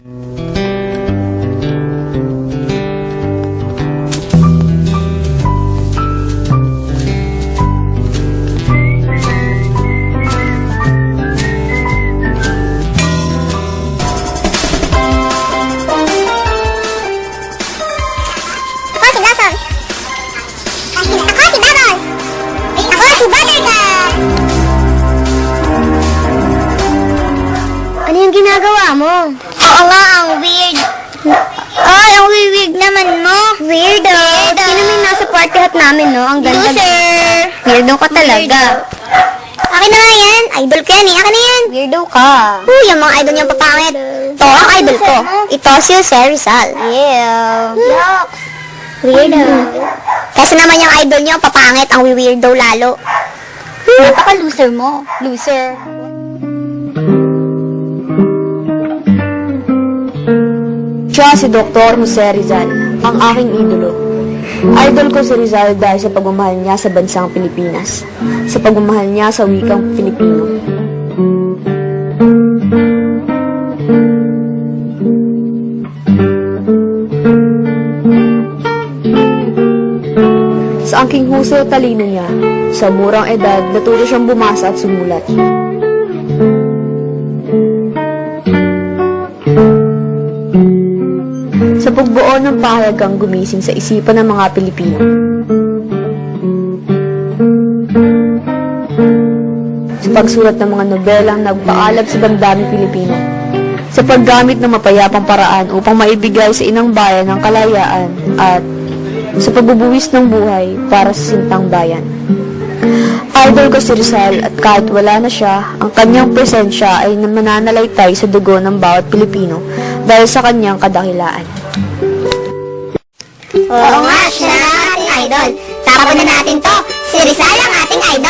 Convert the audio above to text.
Ano yung ginagawa mo? Oo nga, ang weird. Ay, ang weird naman mo. Weirdo. Sino may nasa party hat namin, no? Ang ganda. Loser. Weirdo ka talaga. Akin na nga yan. Idol ko yan eh. Akin na yan. Weirdo ka. Yung mga idol niyang papangit. Ito ang idol ko. Ito si Jose Rizal. Yeah. Yuck. Weirdo. Kasi naman yung idol niyo, papangit. Ang weirdo lalo. Napaka-loser mo. Loser. Siya si Dr. Jose Rizal, ang aking idolo. Idol ko si Rizal dahil sa pagmamahal niya sa bansang Pilipinas, sa pagmamahal niya sa wikang Pilipino. Sa angking husay at talino niya, sa murang edad, natuto siyang bumasa at sumulat. Sa pagbuo ng pahayagang gumising sa isipan ng mga Pilipino. Sa pagsulat ng mga nobelang nagpaalab sa damdaming Pilipino. Sa paggamit ng mapayapang paraan upang maibigay sa inang bayan ng kalayaan at sa pagbubuwis ng buhay para sa sintang bayan. Idol ko si Rizal at kahit wala na siya, ang kanyang presensya ay mananalaytay sa dugo ng bawat Pilipino dahil sa kanyang kadakilaan. Oo nga, siya na ang ating idol. Tapos na natin to. Si Rizal ang ating idol.